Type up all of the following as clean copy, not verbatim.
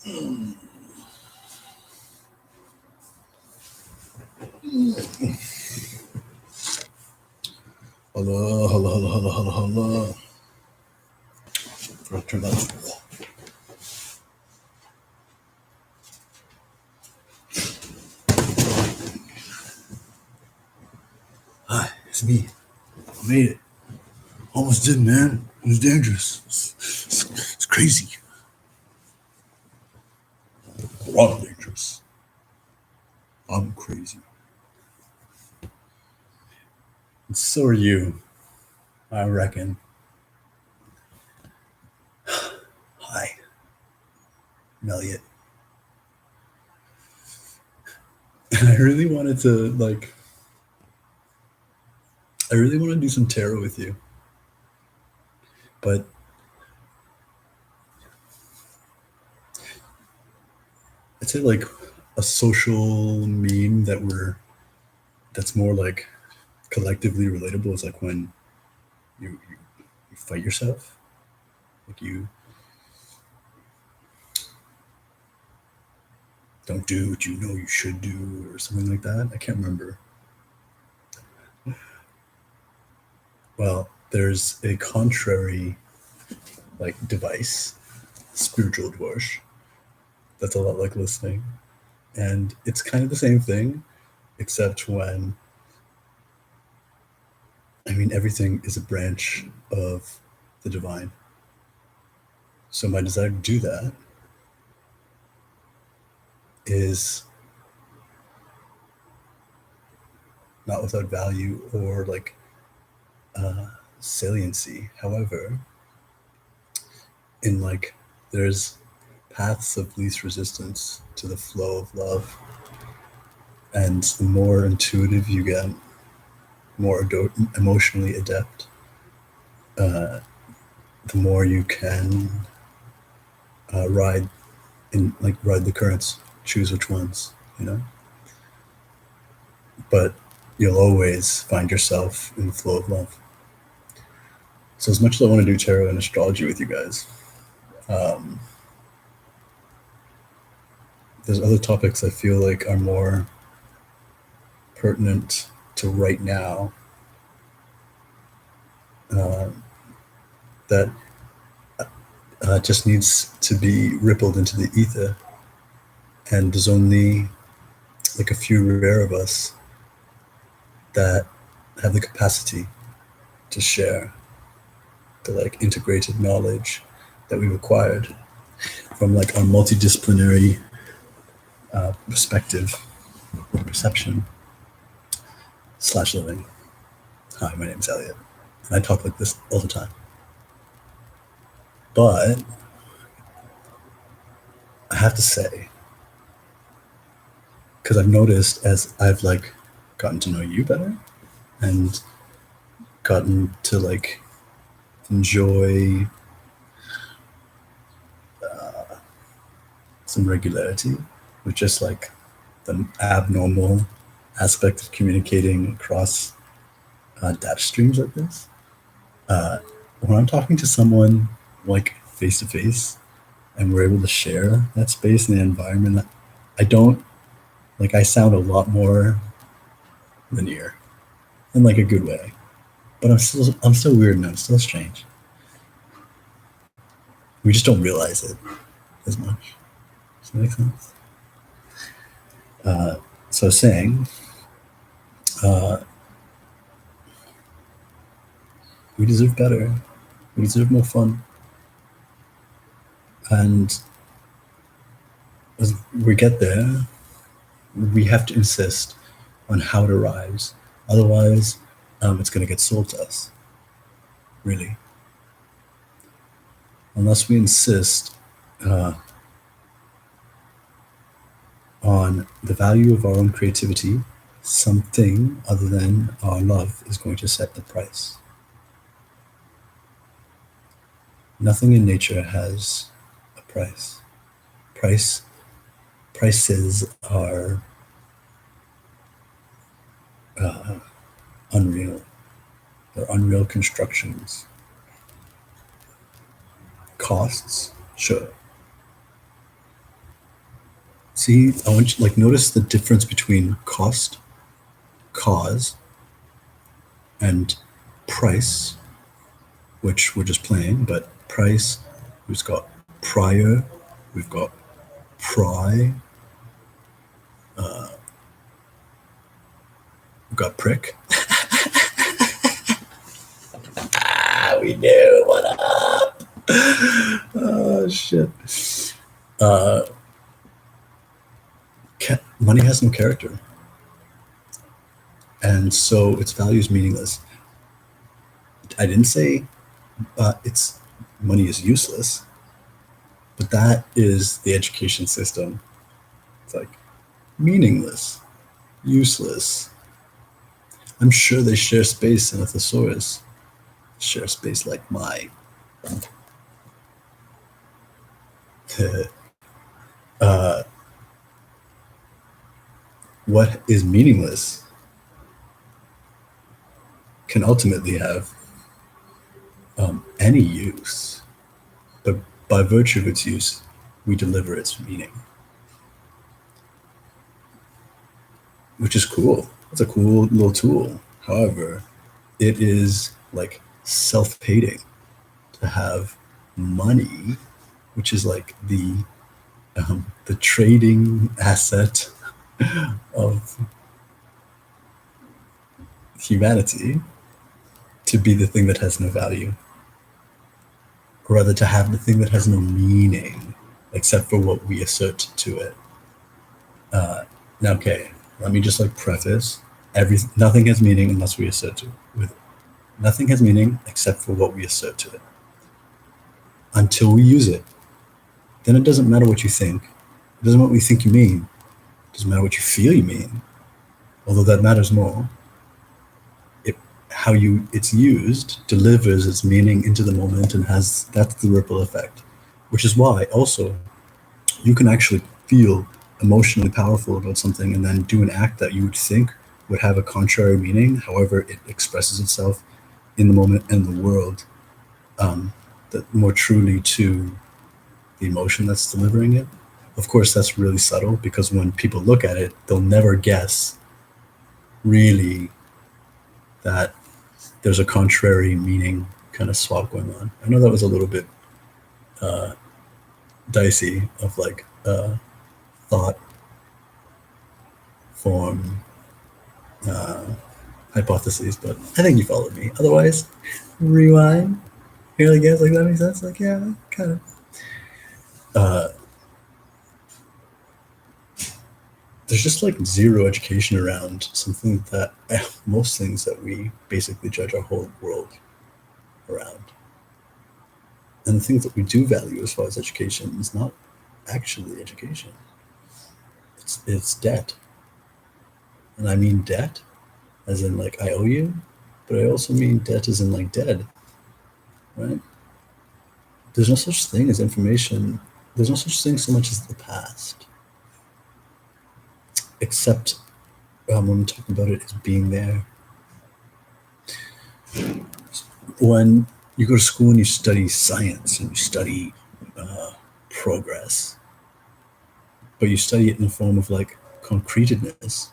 Hello, hello, hello, hello, hello, hello. Turn that. Hi, it's me. I made it. Almost did, man. It was dangerous. It's crazy. A lot of dangerous. I'm crazy. And so are you, I reckon. Hi, I'm Elliot. And I really wanted to, I really want to do some tarot with you. But I'd say like a social meme that's more like collectively relatable is like when you fight yourself. Like you don't do what you know you should do or something like that. I can't remember. Well, there's a contrary like device, spiritual divorce, that's a lot like listening. And it's kind of the same thing, except when everything is a branch of the divine. So my desire to do that is not without value or like saliency. However, in like there's paths of least resistance to the flow of love, and the more intuitive you get, more emotionally adept, the more you can ride ride the currents, choose which ones, but you'll always find yourself in the flow of love. So as much as I want to do tarot and astrology with you guys, um, there's other topics I feel like are more pertinent to right now, uh, that just needs to be rippled into the ether. And there's only like a few rare of us that have the capacity to share the like integrated knowledge that we've acquired from like our multidisciplinary perspective, perception / living. Hi, my name's Elliot, and I talk like this all the time. But I have to say, because I've noticed as I've like gotten to know you better and gotten to like enjoy some regularity with just like the abnormal aspect of communicating across data streams like this. When I'm talking to someone like face to face and we're able to share that space and the environment, I don't like, I sound a lot more linear in like a good way, but I'm still weird and I'm still strange. We just don't realize it as much. Does that make sense? So saying, uh, we deserve better. We deserve more fun. And as we get there, we have to insist on how it arrives. Otherwise, it's going to get sold to us, really. Unless we insist uh, on the value of our own creativity, something other than our love is going to set the price. Nothing in nature has a price. Prices are unreal. They're unreal constructions. Costs, sure. See, I want you like notice the difference between cost, cause, and price, which we're just playing, but price, we've got prior, we've got pry, we've got prick. We knew, what up? Oh, shit. Money has no character. And so its value is meaningless. I didn't say it's money is useless, but that is the education system. It's like meaningless, useless. I'm sure they share space in a thesaurus. Share space like mine. uh, what is meaningless can ultimately have any use, but by virtue of its use, we deliver its meaning, which is cool. It's a cool little tool. However, it is like self-hating to have money, which is like the trading asset of humanity, to be the thing that has no value, or rather to have the thing that has no meaning except for what we assert to it. Now, okay, let me just like preface nothing has meaning unless we assert to it. With nothing has meaning except for what we assert to it. Until we use it, then it doesn't matter what you think. It doesn't matter what you think you mean. It doesn't matter what you feel you mean. Although that matters more. How it's used delivers its meaning into the moment, and that's the ripple effect. Which is why also you can actually feel emotionally powerful about something and then do an act that you would think would have a contrary meaning. However, it expresses itself in the moment and the world, that more truly to the emotion that's delivering it. Of course, that's really subtle, because when people look at it, they'll never guess really that there's a contrary meaning kind of swap going on. I know that was a little bit dicey of like thought form hypotheses, but I think you followed me. Otherwise, rewind. Here, I guess, like that makes sense. Like, yeah, kind of. There's just like zero education around something that most things that we basically judge our whole world around. And the things that we do value as far as education is not actually education. It's debt. And I mean debt as in like I owe you, but I also mean debt as in like dead, right? There's no such thing as information. There's no such thing so much as the past, except when I'm talking about it as being there. When you go to school and you study science and you study progress, but you study it in the form of like concretedness.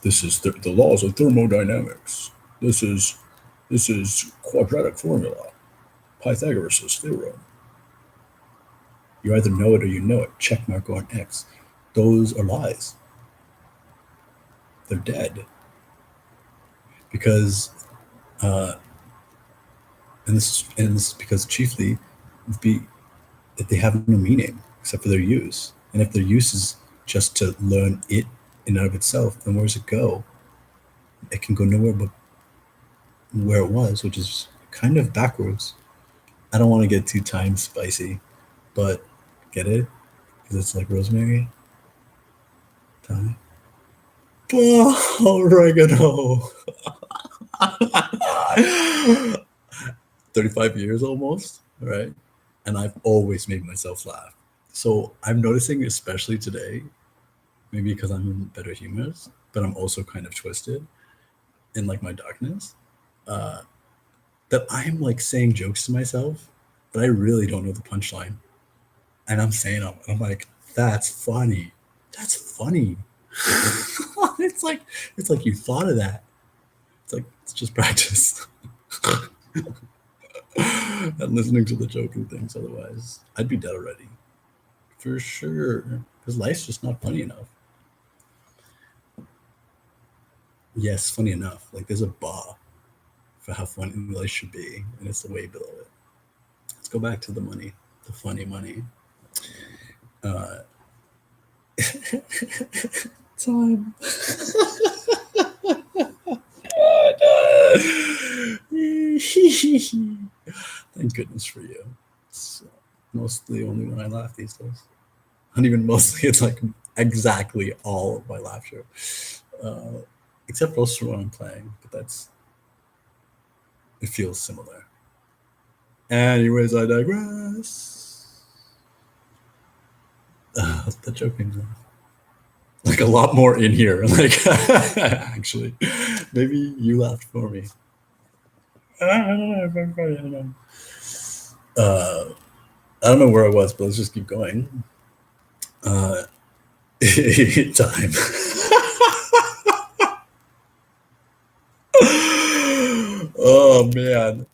This is the laws of thermodynamics. This is quadratic formula, Pythagoras' theorem. You either know it or you know it. Check mark on X. Those are lies. They're dead. Because, and this is because chiefly that they have no meaning except for their use. And if their use is just to learn it in and of itself, then where does it go? It can go nowhere but where it was, which is kind of backwards. I don't want to get too time spicy, but get it? Because it's like rosemary. Time. Oh, oregano. 35 years almost, right? And I've always made myself laugh. So I'm noticing, especially today, maybe because I'm in better humors, but I'm also kind of twisted in like my darkness, that I'm like saying jokes to myself, but I really don't know the punchline. And I'm saying them. And I'm like, That's funny. That's funny. it's like it's like you thought of that. It's like it's just practice. And listening to the joking things. Otherwise, I'd be dead already for sure. Because life's just not funny enough. Yes, funny enough. Like there's a bar for how funny life should be, and it's the way below it. Let's go back to the money, the funny money. Uh, time. Thank goodness for you. It's mostly only when I laugh these days. Not even mostly, it's like exactly all of my laughter. Uh, except also when I'm playing, but it feels similar. Anyways, I digress. The joking like a lot more in here. Like actually, maybe you laughed for me. I don't know. I don't know where I was, but let's just keep going. Time. Oh man,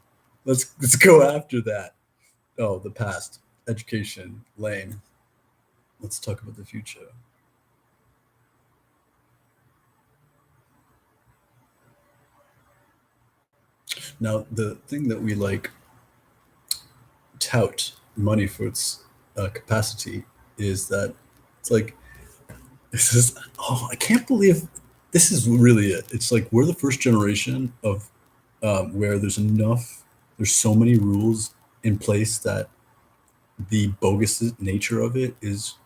let's go after that. Oh, the past, education, lame. Let's talk about the future. Now, the thing that we like tout money for its capacity is that it's like this is I can't believe this is really it. It's like we're the first generation of where there's so many rules in place that the bogus nature of it is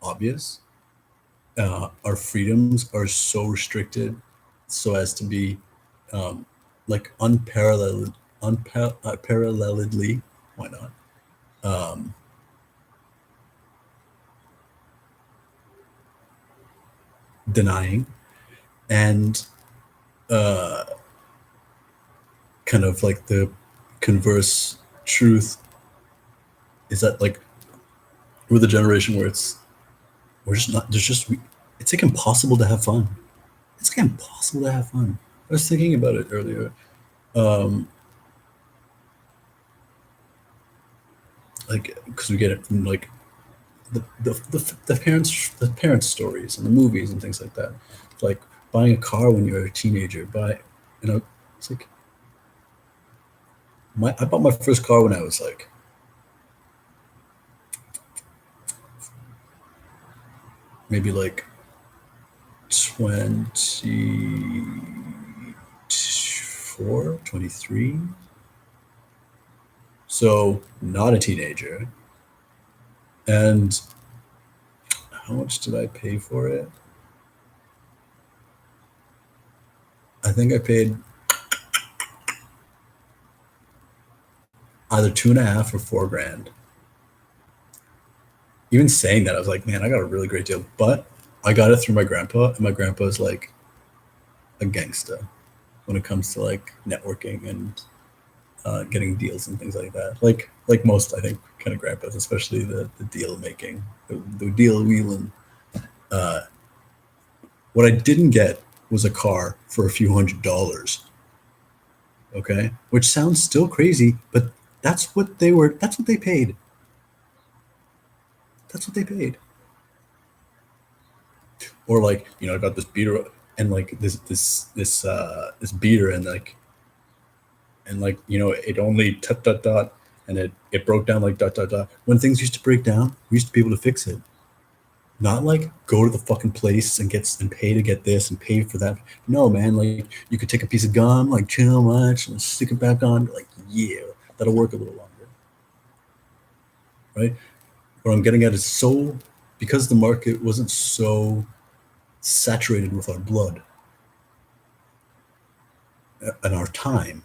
obvious. Our freedoms are so restricted so as to be um, like unparalleledly, why not? Um, Denying and uh, kind of like the converse truth is that like we're the generation where we're just not there's just it's like impossible to have fun. It's like impossible to have fun. I was thinking about it earlier. Um, like because we get it from like the parents stories and the movies and things like that. Like buying a car when you're a teenager, it's like I bought my first car when I was like maybe like 24, 23. So not a teenager. And how much did I pay for it? I think I paid either 2.5 or 4 grand. Even saying that, I was like, man, I got a really great deal. But I got it through my grandpa, and my grandpa is like a gangster when it comes to like networking and getting deals and things like that. Like most, I think, kind of grandpas, especially the deal making, the deal wheeling. Uh, what I didn't get was a car for a few $100s. Okay, which sounds still crazy, but that's what they were. That's what they paid. That's what they paid. Or like I got this beater and like this beater and it only dot dot dot and it broke down like dot dot dot. When things used to break down, we used to be able to fix it. Not like go to the fucking place and pay to get this and pay for that. No, man, like you could take a piece of gum, like chill much, and stick it back on. Like, yeah, that'll work a little longer, right? What I'm getting at is because the market wasn't so saturated with our blood and our time.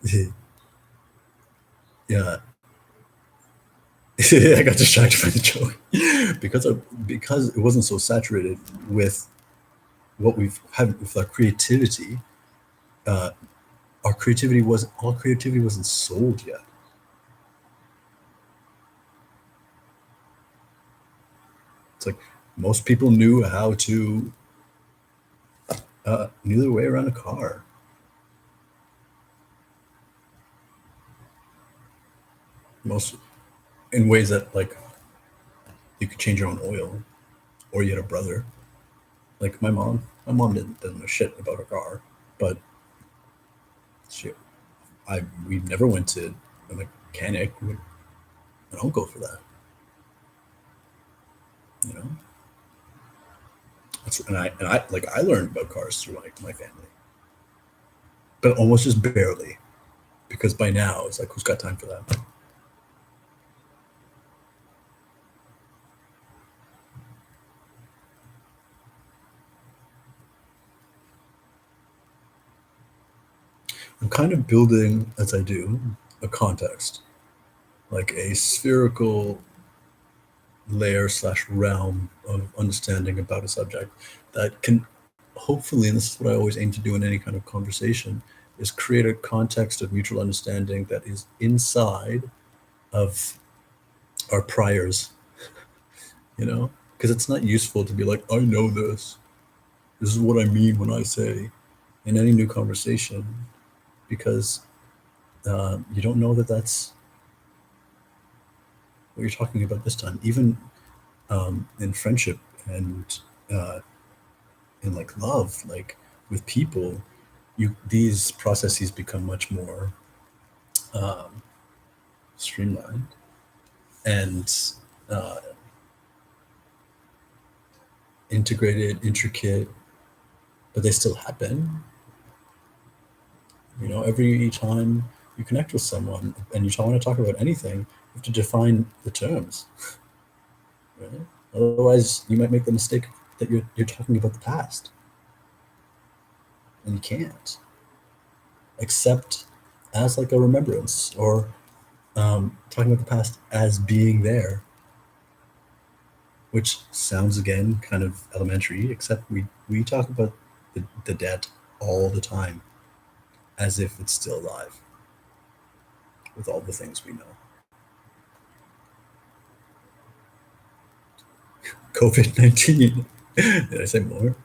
Yeah, I got distracted by the joke because it wasn't so saturated with what we've had with our creativity. Uh, all creativity wasn't sold yet. It's like most people knew how to knew their way around a car. Most in ways that like you could change your own oil, or you had a brother. Like my mom didn't know shit about her car, but she, we never went to a mechanic. I don't go for that, you know. And I like I learned about cars through my family, but almost just barely because by now it's like who's got time for that? I'm kind of building as I do a context, like a spherical layer slash realm of understanding about a subject that can hopefully, and this is what I always aim to do in any kind of conversation, is create a context of mutual understanding that is inside of our priors, you know? Because it's not useful to be like, I know this. This is what I mean when I say in any new conversation, because you don't know that that's what you're talking about this time. Even in friendship and uh, in like love, like with people, these processes become much more um, streamlined and uh, integrated, intricate, but they still happen. You know, every time you connect with someone and you want to talk about anything, you have to define the terms, right? Otherwise, you might make the mistake that you're talking about the past, and you can't, except as like a remembrance or talking about the past as being there, which sounds again kind of elementary, except we talk about the debt all the time as if it's still alive with all the things we know. COVID-19. Did I say more?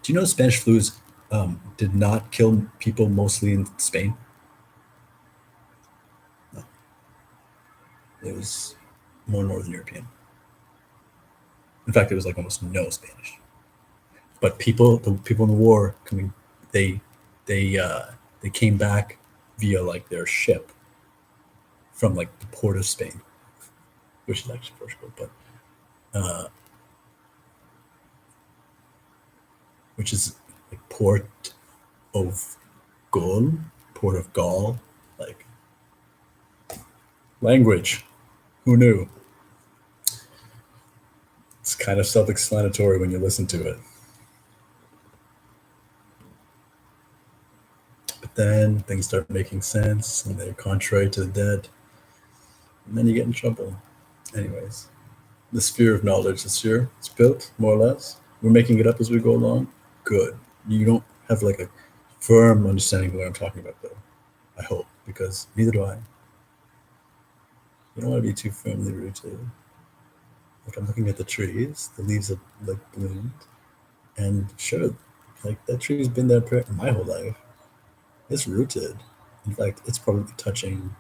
Do you know Spanish flus did not kill people mostly in Spain? No, it was more Northern European. In fact, it was like almost no Spanish. But the people in the war coming, they they uh, they came back via like their ship from like the port of Spain, which is actually Portugal, but uh, which is like of Gaul, port of Gaul, like language. Who knew? It's kind of self-explanatory when you listen to it. But then things start making sense and they're contrary to the dead, and then you get in trouble. Anyways, the sphere of knowledge this year, it's built more or less. We're making it up as we go along. Good. You don't have like a firm understanding of what I'm talking about, though. I hope, because neither do I. You don't want to be too firmly rooted. Like I'm looking at the trees, the leaves have like bloomed, and sure, like that tree's been there my whole life. It's rooted. In fact, it's probably touching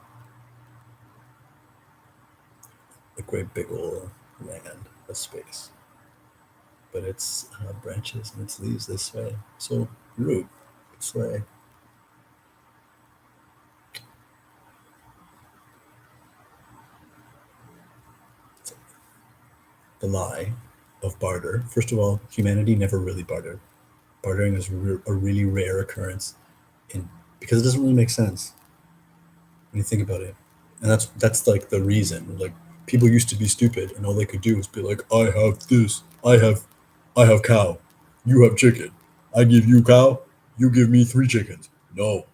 a great big old land of space. But its branches and its leaves they sway. So root, sway. The lie of barter. First of all, humanity never really bartered. Bartering is a really rare occurrence in because it doesn't really make sense when you think about it. And that's like the reason. Like people used to be stupid and all they could do was be like, I have this, I have cow, you have chicken. I give you cow, you give me three chickens. No,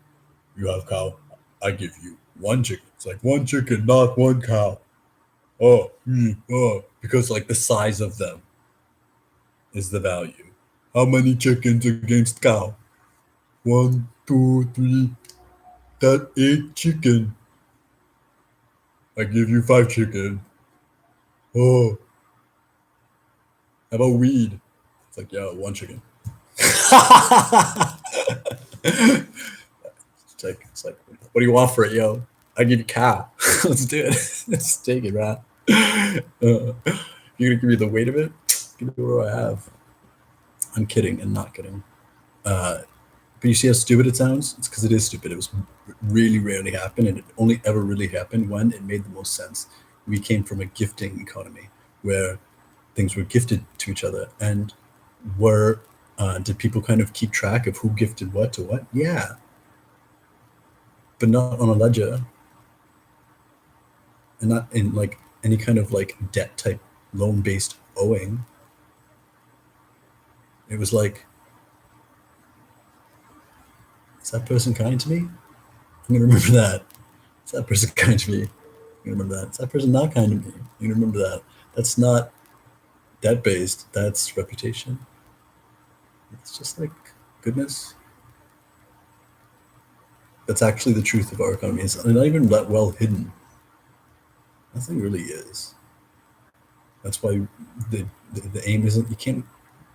you have cow, I give you one chicken. It's like one chicken, not one cow. Oh, oh, because like the size of them is the value. How many chickens against cow? One, two, three. That eight chicken. I give you five chicken. Oh, How about weed? It's like, yo, one chicken. It's like, what do you want for it, yo? I give you cow. Let's do it. Let's take it, man. You're gonna give me the weight of it? Give me what I have. I'm kidding and not kidding. Uh, but you see how stupid it sounds? It's because it is stupid. It was really rarely happened, and it only ever really happened when it made the most sense. We came from a gifting economy where things were gifted to each other, and were did people kind of keep track of who gifted what to what? Yeah, but not on a ledger, and not in like any kind of like debt type loan based owing. It was like, is that person kind to me? I'm gonna remember that. Is that person kind to me? I'm gonna remember that. Is that person not kind to me? I'm gonna remember that. That's not debt based. That's reputation. It's just like goodness. That's actually the truth of our economy. It's not even that well hidden. Nothing really is. That's why the aim isn't, you can't,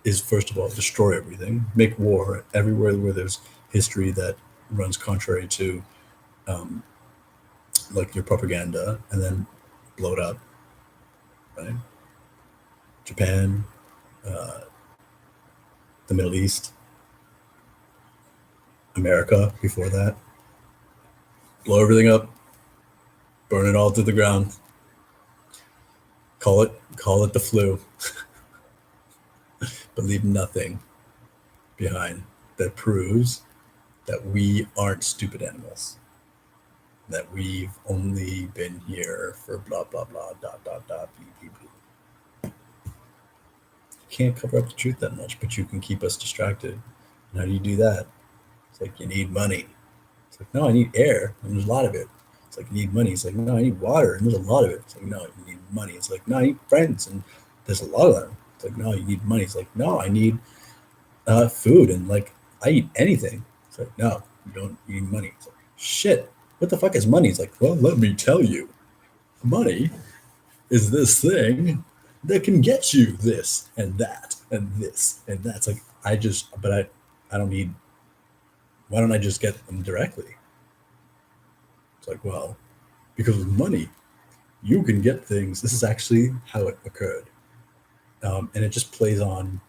is first of all destroy everything, make war everywhere where there's history that runs contrary to um, like your propaganda, and then blow it up, right? Japan, uh, the Middle East, America before that, blow everything up, burn it all to the ground, call it the flu, but leave nothing behind that proves that we aren't stupid animals, that we've only been here for blah blah blah dot dot dot beep beep beep. You can't cover up the truth that much, but you can keep us distracted. And how do you do that? It's like, you need money. It's like, no, I need air, and there's a lot of it. It's like, you need money. It's like, no, I need water, and there's a lot of it. It's like, no, you need money. It's like, no, I need friends, and there's a lot of them. It's like, no, you need money. It's like, no, I need food, and like, I eat anything. It's like, no, you don't. You need money. It's like, shit. What the fuck is money? It's like, well, let me tell you. Money is this thing that can get you this and that and this and that. It's like, I don't need. Why don't I just get them directly? It's like, well, because with money, you can get things. This is actually how it occurred, and it just plays on.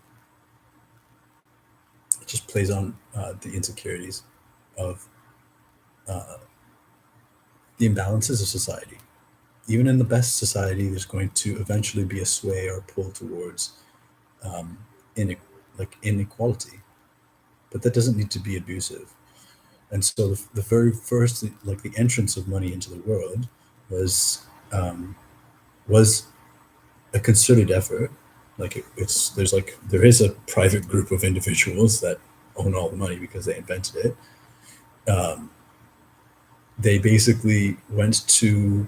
It just plays on the insecurities of the imbalances of society. Even in the best society, there's going to eventually be a sway or pull towards um, ine- like inequality, but that doesn't need to be abusive. And so the very first, like the entrance of money into the world, was um, was a concerted effort. Like there is a private group of individuals that own all the money because they invented it. Um, they basically went to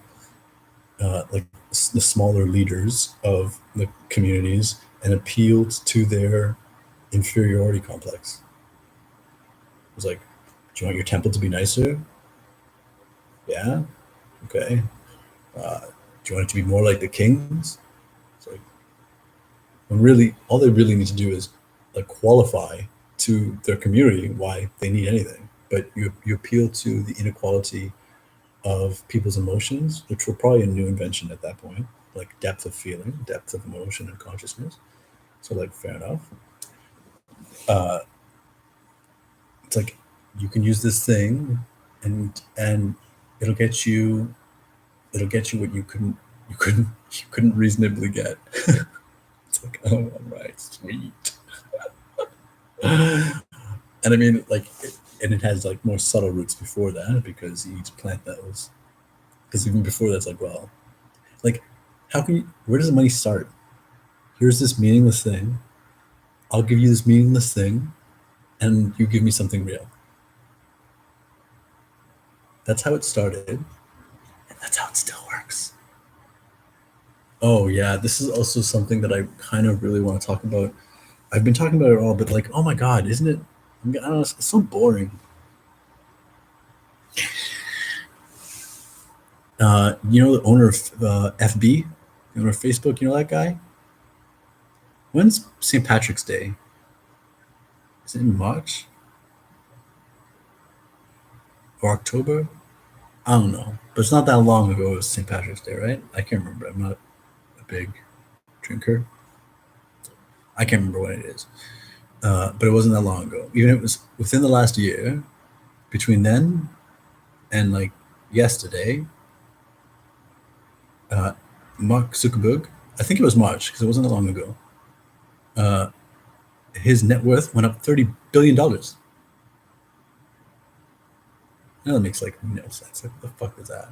like the smaller leaders of the communities and appealed to their inferiority complex. It was like, do you want your temple to be nicer? Yeah, okay. Do you want it to be more like the kings? It's like, when really all they really need to do is like qualify to their community why they need anything. But you appeal to the inequality of people's emotions, which were probably a new invention at that point, like depth of feeling, depth of emotion and consciousness. So like, fair enough. Uh, it's like, you can use this thing, and it'll get you it'll get you what you couldn't reasonably get. It's like, oh, all right, sweet. And I mean, like, and it has like more subtle roots before that, because you need to plant those. Because even before that's like, well, like, how can you? Where does the money start? Here's this meaningless thing. I'll give you this meaningless thing, and you give me something real. That's how it started, and that's how it still works. Oh yeah, this is also something that I kind of really want to talk about. I've been talking about it all, but like, oh my god, isn't it? I don't know, it's so boring. You know the owner of FB, the owner of Facebook. You know that guy? When's St. Patrick's Day? Is it in March or October? I don't know, but it's not that long ago. It was St. Patrick's Day, right? I can't remember. I'm not a big drinker. I can't remember when it is, but it wasn't that long ago. Even if it was within the last year, between then and like yesterday, uh, Mark Zuckerberg, I think it was March because it wasn't that long ago. Uh, his net worth went up $30 billion. Now that makes like no sense. Like, what the fuck is that?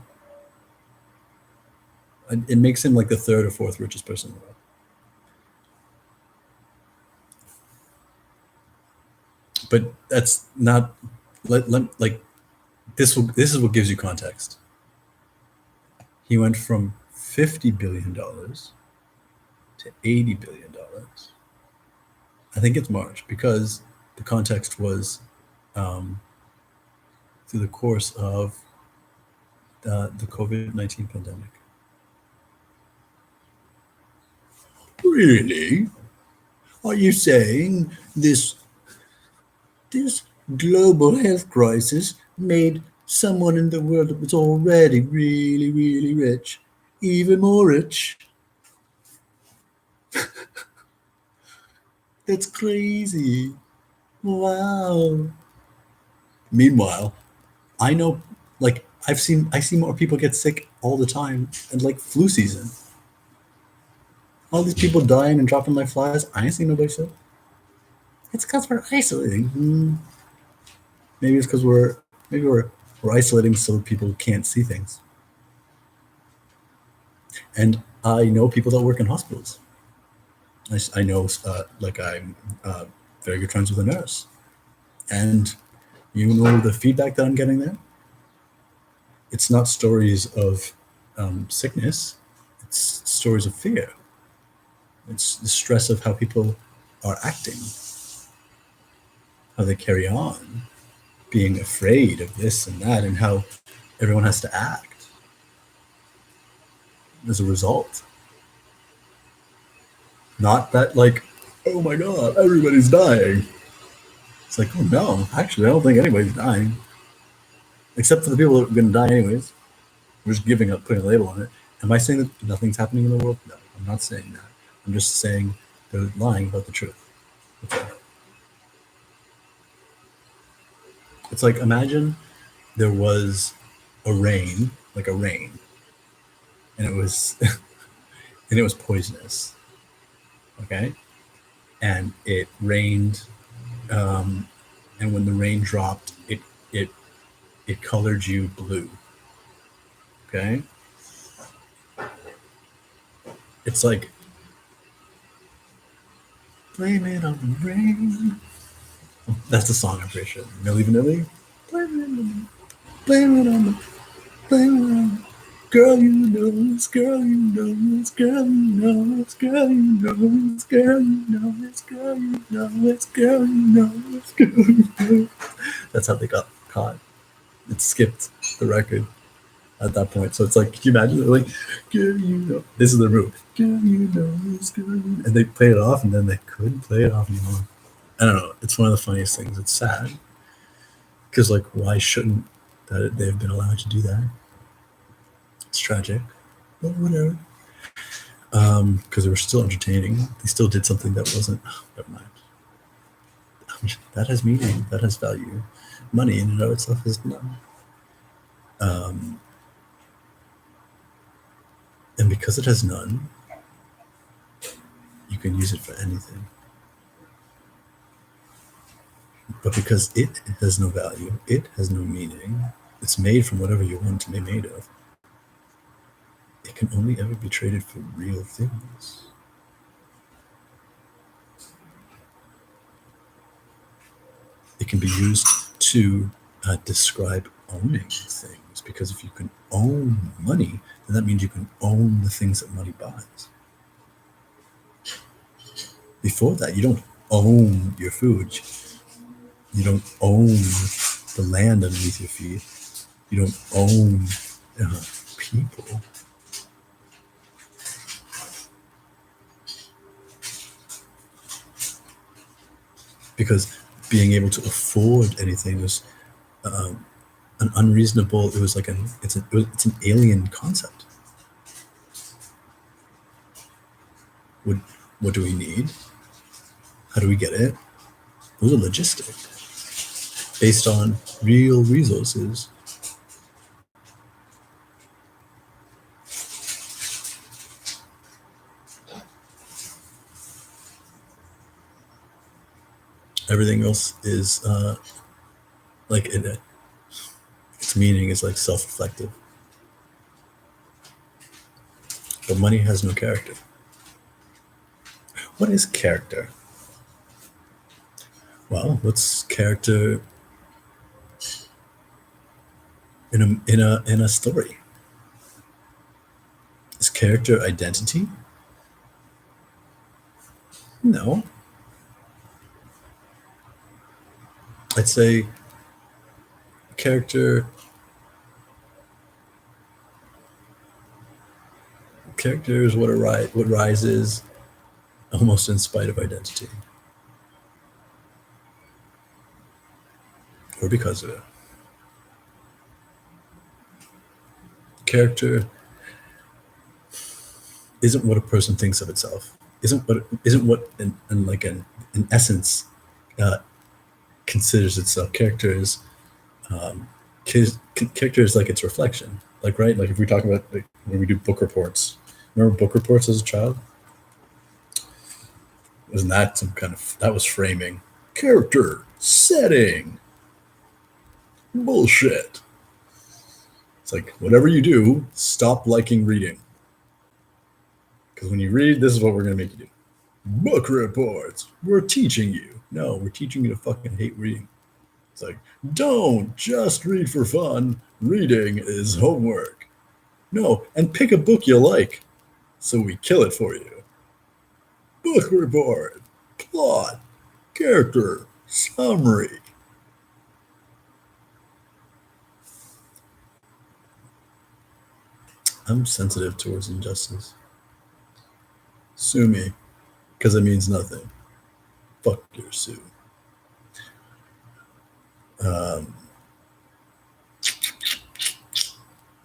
It makes him like the third or fourth richest person in the world. But that's not like this is what gives you context. He went from $50 billion to $80 billion. I think it's March because the context was through the course of the COVID-19 pandemic. Really? Are you saying this global health crisis made someone in the world that was already really, really rich even more rich? That's crazy. Wow. Meanwhile, I know, like, I see more people get sick all the time, and like flu season. All these people dying and dropping like flies. I ain't seen nobody sick. It's because we're isolating. Maybe it's because we're isolating so people can't see things. And I know people that work in hospitals. I know, like, I'm very good friends with a nurse, and you know the feedback that I'm getting there. It's not stories of sickness; it's stories of fear. It's the stress of how people are acting, how they carry on, being afraid of this and that, and how everyone has to act as a result. Not that, like, oh my god, everybody's dying. It's like, oh no, actually, I don't think anybody's dying, except for the people that are going to die anyways. We're just giving up, putting a label on it. Am I saying that nothing's happening in the world? No, I'm not saying that. I'm just saying they're lying about the truth. Okay. It's like, imagine there was a rain, like a rain, and it was and it was poisonous. Okay, and it rained, and when the rain dropped, it it colored you blue. Okay, it's like, blame it on the rain. That's the song, I'm pretty sure. Milli Vanilli. Blame it on the, blame it on the, blame it on the, girl you know, it's girl you know, it's girl you know, it's girl you know, it's girl you know, it's girl you know, it's girl you know, it's girl you know. That's how they got caught. It skipped the record at that point. So it's like, can you imagine? They're like, girl you know, this is the move. Girl you know, it's girl you know. And they played it off, and then they couldn't play it off anymore. I don't know. It's one of the funniest things. It's sad because, like, why shouldn't that they've been allowed to do that? It's tragic, but whatever. Because they were still entertaining. They still did something that wasn't. Oh, never mind. That has meaning. That has value. Money in and of itself is none. And because it has none, you can use it for anything. But because it has no value, it has no meaning, it's made from whatever you want to be made of. It can only ever be traded for real things. It can be used to describe owning things, because if you can own money, then that means you can own the things that money buys. Before that, you don't own your food. You don't own the land underneath your feet. You don't own people. because being able to afford anything was an unreasonable. It was like it's an alien concept. What what do we need? How do we get it? Those are logistic, based on real resources. Everything else is like its meaning is like self-reflective. But money has no character. What is character? Well, what's character in a story? Is character identity? No. I'd say character character is what rises almost in spite of identity, or because of it. Character isn't what a person thinks of itself. Isn't what in essence uh, considers itself. Character is like its reflection. Like, right, like if we talk about like, when we do book reports. Remember book reports as a child? Wasn't that some kind of that was framing? Character, setting, bullshit. It's like whatever you do, stop liking reading. Because when you read, this is what we're gonna make you do. Book reports. We're teaching you. No, we're teaching you to fucking hate reading. It's like, don't just read for fun. Reading is homework. No, and pick a book you like. So we kill it for you. Book report, plot, character, summary. I'm sensitive towards injustice. Sue me, because it means nothing. Fuck your sue.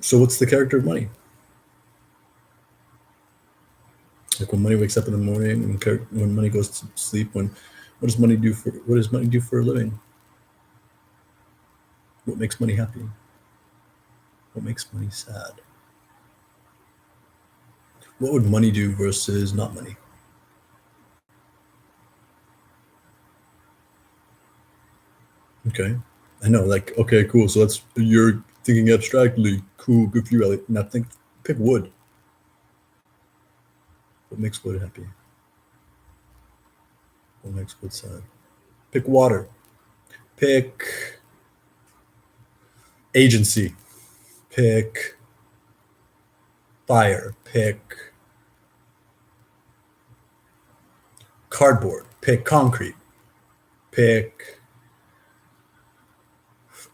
So what's the character of money? Like when money wakes up in the morning, when money goes to sleep, what does money do for a living? What makes money happy? What makes money sad? What would money do versus not money? Okay. I know, like, okay, cool. So you're thinking abstractly. Cool, good for you, Elliot. Now pick wood. What makes wood happy? What makes wood sad? Pick water. Pick agency. Pick fire. Pick cardboard. Pick concrete. Pick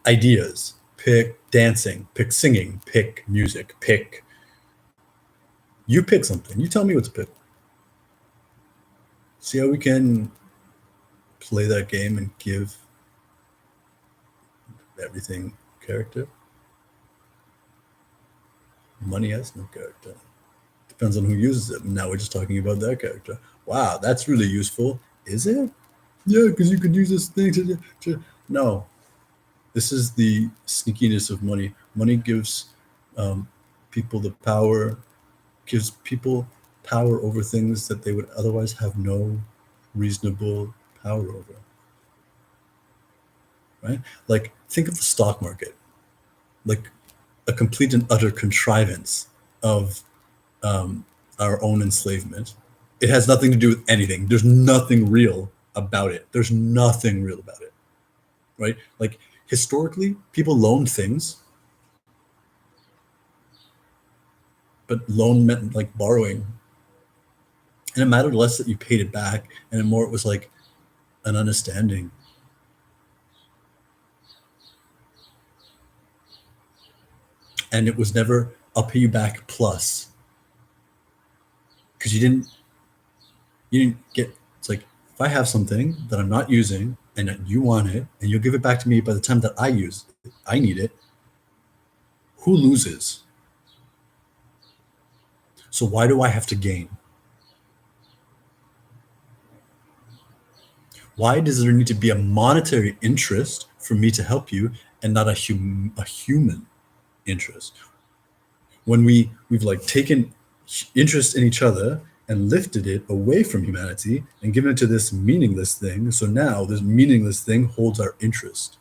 ideas. Pick dancing. Pick singing. Pick music. You pick something. You tell me what to pick. See how we can play that game and give everything character? Money has no character. Depends on who uses it. Now we're just talking about their character. Wow, that's really useful. Is it? Yeah, because you could use this thing to. No. This is the sneakiness of money. Money gives people the power, gives people power over things that they would otherwise have no reasonable power over. Right? Like, think of the stock market, like a complete and utter contrivance of our own enslavement. It has nothing to do with anything. There's nothing real about it. There's nothing real about it. Right? Like, historically, people loaned things, but loan meant like borrowing. And it mattered less that you paid it back, and more it was like an understanding. And it was never, I'll pay you back plus. Because you didn't get, it's like, If I have something that I'm not using and that you want it and you'll give it back to me by the time that I need it, who loses? So why do I have to gain? Why does there need to be a monetary interest for me to help you and not a human interest? When we've like taken interest in each other and lifted it away from humanity and given it to this meaningless thing, so now this meaningless thing holds our interest.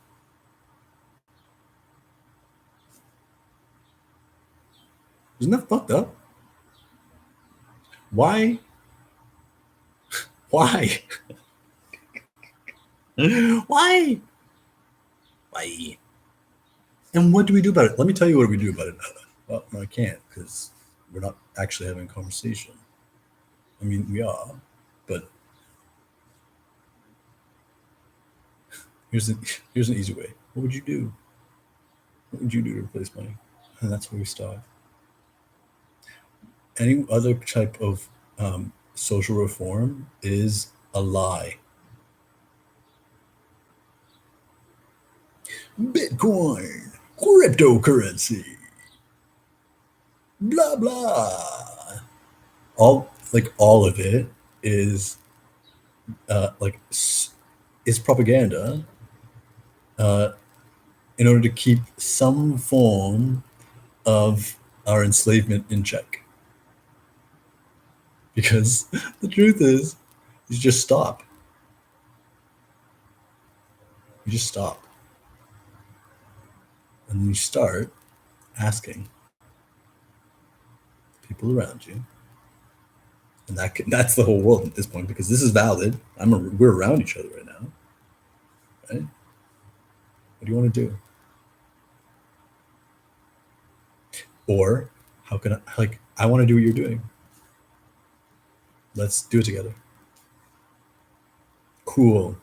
Isn't that fucked up? Why? Why? Why? Why? And what do we do about it? Let me tell you what we do about it. Well, no, I can't because we're not actually having a conversation. I mean, we are, but here's an here's an easy way. What would you do? What would you do to replace money? And that's where we start. Any other type of social reform is a lie. Bitcoin, cryptocurrency, blah blah. All of it is is propaganda uh, in order to keep some form of our enslavement in check. Because the truth is, you just stop. You just stop. And then you start asking people around you. And that's the whole world at this point because this is valid. We're around each other right now. Right? What do you want to do? Or how can I want to do what you're doing. Let's do it together. Cool.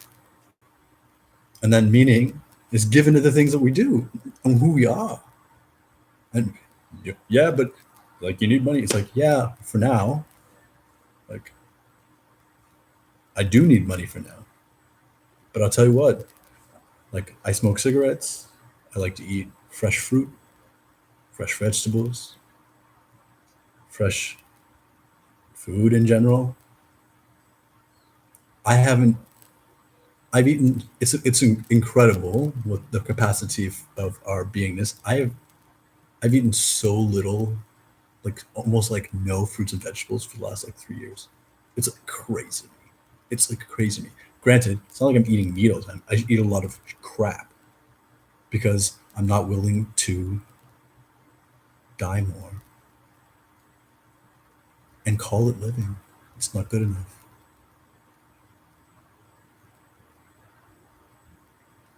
And then meaning is given to the things that we do and who we are. And yeah, but like you need money. It's like, yeah, for now. Like I do need money for now. But I'll tell you what, like I smoke cigarettes. I like to eat fresh fruit, fresh vegetables, fresh food in general. I haven't I've eaten. It's incredible what the capacity of our beingness. I've eaten so little, like almost like no fruits and vegetables for the last like 3 years. It's like crazy. It's like crazy. Granted, it's not like I'm eating meat all the time. I eat a lot of crap because I'm not willing to die more and call it living. It's not good enough.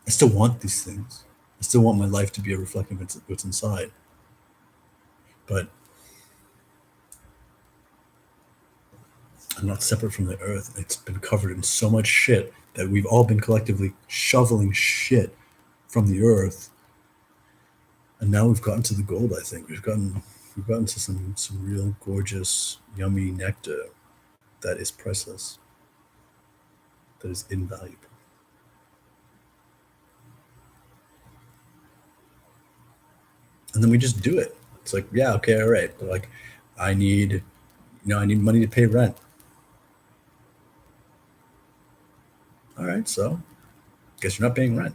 I still want these things. I still want my life to be a reflection of what's inside. But I'm not separate from the earth. It's been covered in so much shit that we've all been collectively shoveling shit from the earth. And now we've gotten to the gold, I think. We've gotten to some real gorgeous, yummy nectar that is priceless, that is invaluable. And then we just do it. It's like, yeah, okay, all right. But like I need money to pay rent. All right, so guess you're not paying rent.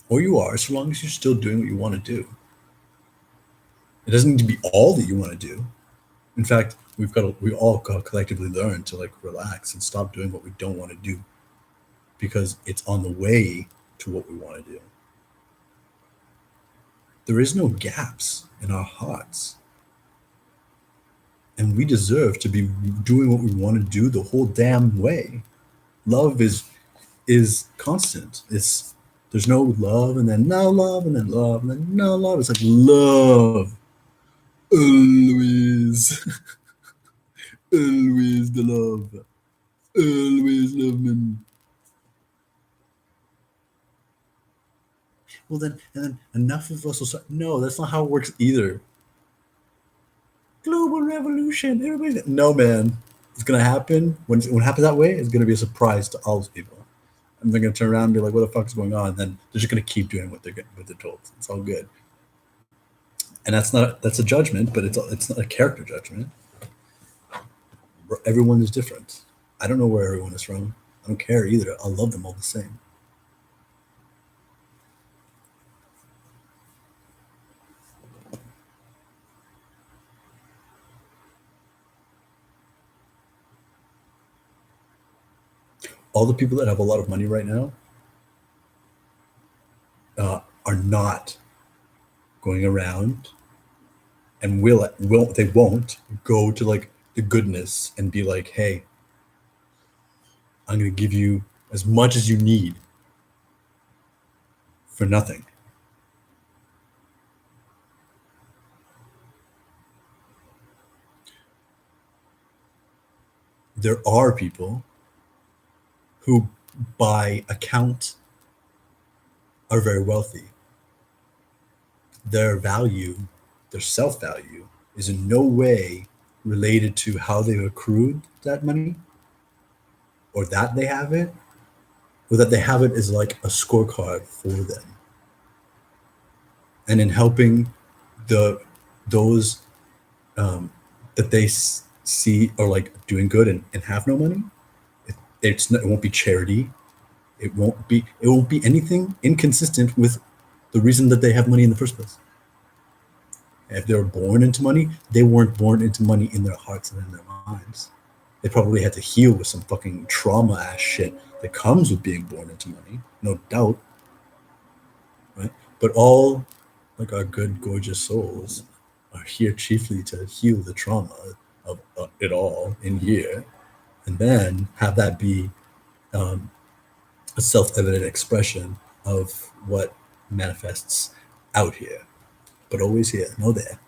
Or you are, so long as you're still doing what you want to do. It doesn't need to be all that you want to do. In fact, we all got to collectively learn to like relax and stop doing what we don't want to do because it's on the way to what we want to do. There is no gaps in our hearts. And we deserve to be doing what we want to do the whole damn way. Love is constant. There's no love and then no love and then love and then no love. It's like love. Always. Always the love. Always love me. Well then and then enough of us will start. No, that's not how it works either. Global revolution. Everybody no man. It's gonna happen when it happens that way. It's gonna be a surprise to all those people, and they're gonna turn around and be like, "What the fuck is going on?" And then they're just gonna keep doing what they're told. It's all good, and that's a judgment, but it's not a character judgment. Everyone is different. I don't know where everyone is from. I don't care either. I love them all the same. All the people that have a lot of money right now are not going around and they won't go to like the goodness and be like, hey, I'm going to give you as much as you need for nothing. There are people who, by account, are very wealthy. Their value, their self value, is in no way related to how they've accrued that money or that they have it, or that they have it as like a scorecard for them. And in helping the those that they see are like doing good and have no money, it won't be charity. It won't be anything inconsistent with the reason that they have money in the first place. If they were born into money, they weren't born into money in their hearts and in their minds. They probably had to heal with some fucking trauma ass shit that comes with being born into money, no doubt. Right? But all like our good, gorgeous souls are here chiefly to heal the trauma of it all in here, and then have that be a self-evident expression of what manifests out here, but always here, no there.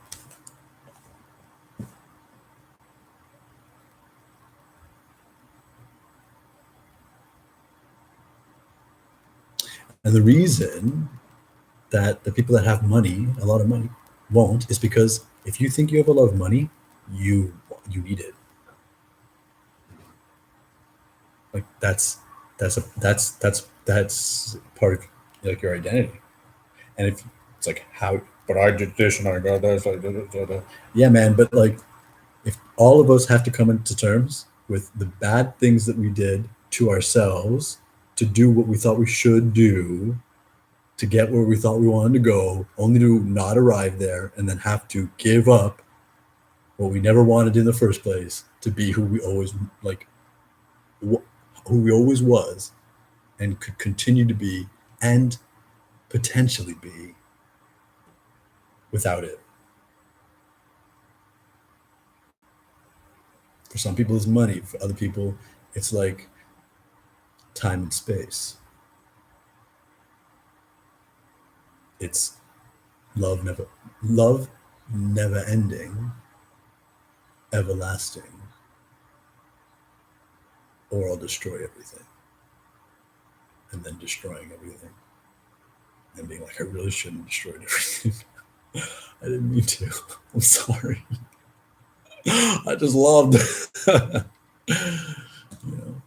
And the reason that the people that have money, a lot of money, won't is because if you think you have a lot of money, you need it. Like that's part of like your identity. And if it's like how, but I did this and I got this, I did it. Yeah, man. But like, if all of us have to come into terms with the bad things that we did to ourselves to do what we thought we should do, to get where we thought we wanted to go, only to not arrive there and then have to give up what we never wanted in the first place to be who we always like, who we always was and could continue to be and potentially be without it. For some people, it's money. For other people, it's like time and space. It's love never ending, everlasting, or I'll destroy everything. And then destroying everything. And being like, I really shouldn't have destroyed everything. I didn't mean to. I'm sorry. I just loved you know,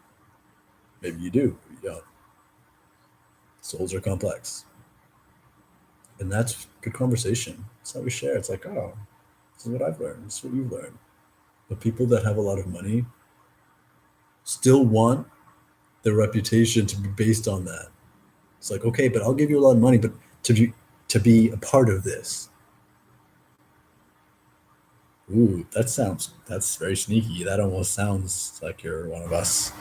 maybe you do, maybe you don't. Souls are complex. And that's good conversation. That's how we share. It's like, oh, this is what I've learned. This is what you've learned. But people that have a lot of money still want their reputation to be based on that. It's like, okay, but I'll give you a lot of money, but to be a part of this. Ooh, that's very sneaky. That almost sounds like you're one of us.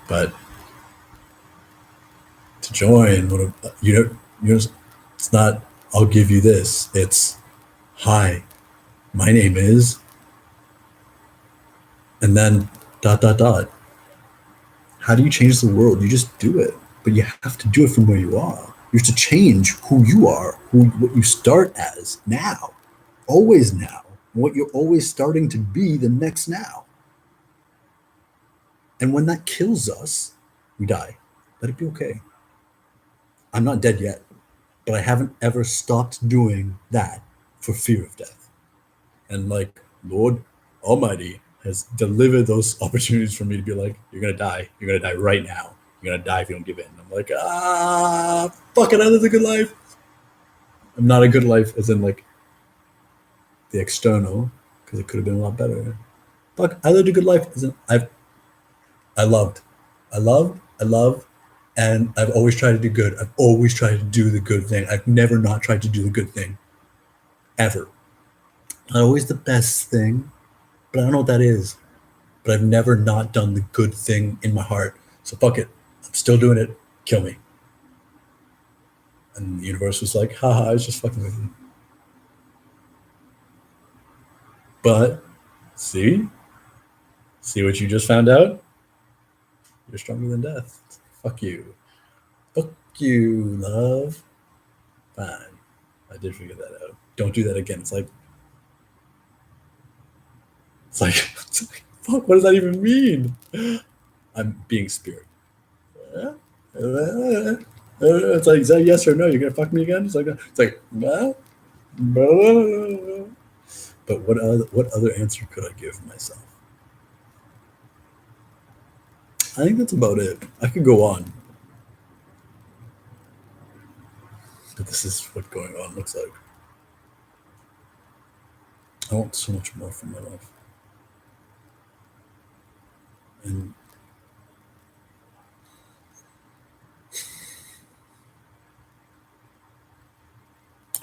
But to join, it's not. I'll give you this. It's hi, my name is, and then dot dot dot. How do you change the world? You just do it, but you have to do it from where you are. You have to change who you are, what you start as now, always now, what you're always starting to be the next now. And when that kills us, we die. Let it be okay. I'm not dead yet, but I haven't ever stopped doing that for fear of death. And like, Lord Almighty, has delivered those opportunities for me to be like, you're gonna die. You're gonna die right now. You're gonna die if you don't give in. I'm like, fuck it, I lived a good life. I'm not a good life as in like the external, because it could have been a lot better. Fuck, I lived a good life as in I loved. I loved, and I've always tried to do good. I've always tried to do the good thing. I've never not tried to do the good thing. Ever. Not always the best thing, but I don't know what that is. But I've never not done the good thing in my heart. So fuck it. I'm still doing it. Kill me. And the universe was like, haha, I was just fucking with you. But see? See what you just found out? You're stronger than death. Fuck you. Fuck you, love. Fine. I did figure that out. Don't do that again. It's like, fuck, what does that even mean? I'm being spirit. It's like, is that yes or no? You're gonna fuck me again? It's like, no. But what other answer could I give myself? I think that's about it. I could go on, but this is what going on looks like. I want so much more from my life, and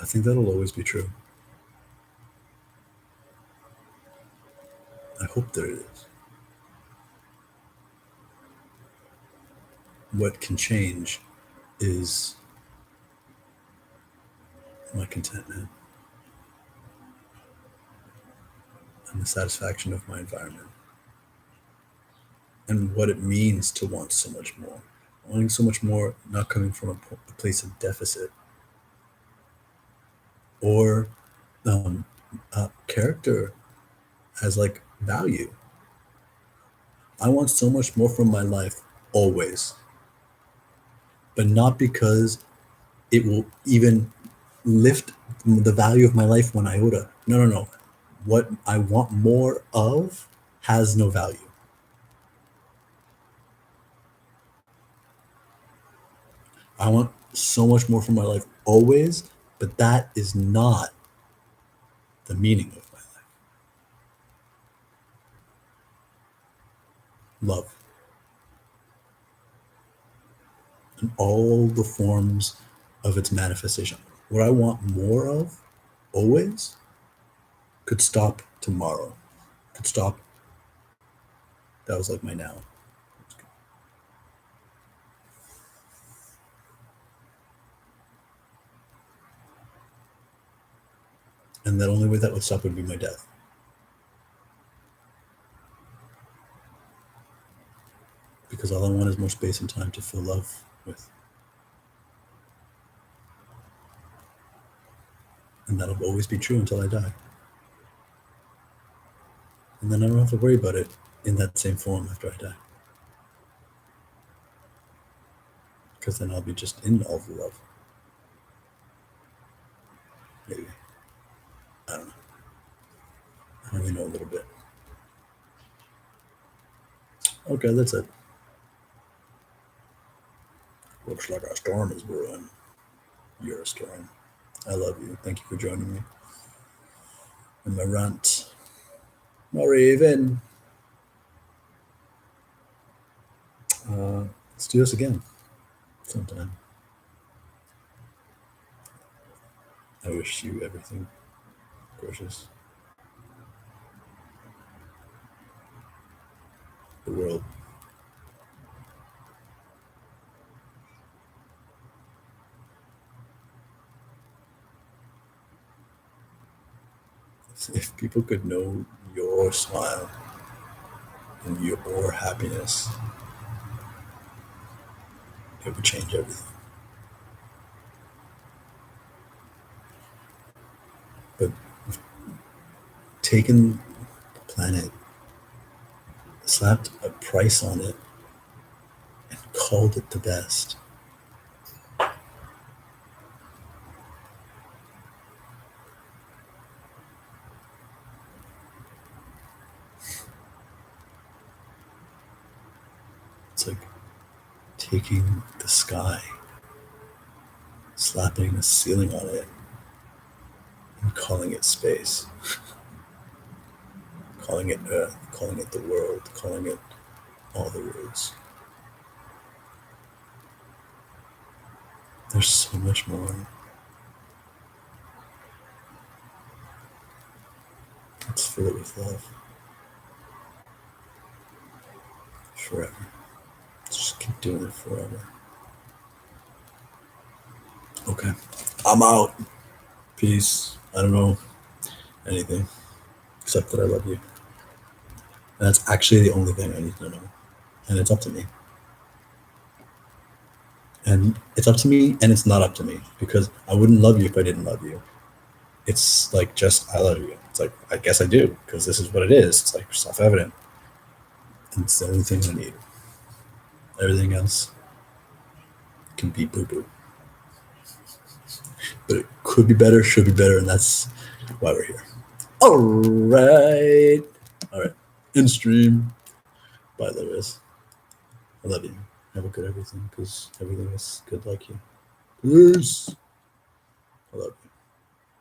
I think that'll always be true. I hope there is. What can change is my contentment and the satisfaction of my environment and what it means to want so much more. Wanting so much more, not coming from a place of deficit or character as like value. I want so much more from my life always, but not because it will even lift the value of my life one iota. No, no, no. What I want more of has no value. I want so much more from my life always, but that is not the meaning of my life. Love in all the forms of its manifestation. What I want more of always could stop tomorrow, could stop. That was like my now. And the only way that would stop would be my death. Because all I want is more space and time to feel love with. And that'll always be true until I die. And then I don't have to worry about it in that same form after I die. Because then I'll be just in all the love. Maybe. I don't know. I only know a little bit. Okay, that's it. Looks like a storm is brewing. You're a storm. I love you. Thank you for joining me in my rant. Or even. Let's do this again sometime. I wish you everything gorgeous. The world. If people could know your smile and your happiness, it would change everything. But taking the planet, slapped a price on it, and called it the best. taking the sky, slapping a ceiling on it, and calling it space, calling it Earth, calling it the world, calling it all the words. There's so much more. Let's fill it with love. Forever. Just keep doing it forever. Okay. I'm out. Peace. I don't know anything except that I love you. And that's actually the only thing I need to know. And it's up to me. And it's up to me and it's not up to me because I wouldn't love you if I didn't love you. It's like just I love you. It's like I guess I do because this is what it is. It's like self-evident. And it's the only thing I need. Everything else can be boo-boo. But it could be better, should be better, and that's why we're here. All right. In stream. Bye, Lewis. I love you. Have a good everything because everything is good like you. Peace. I love you.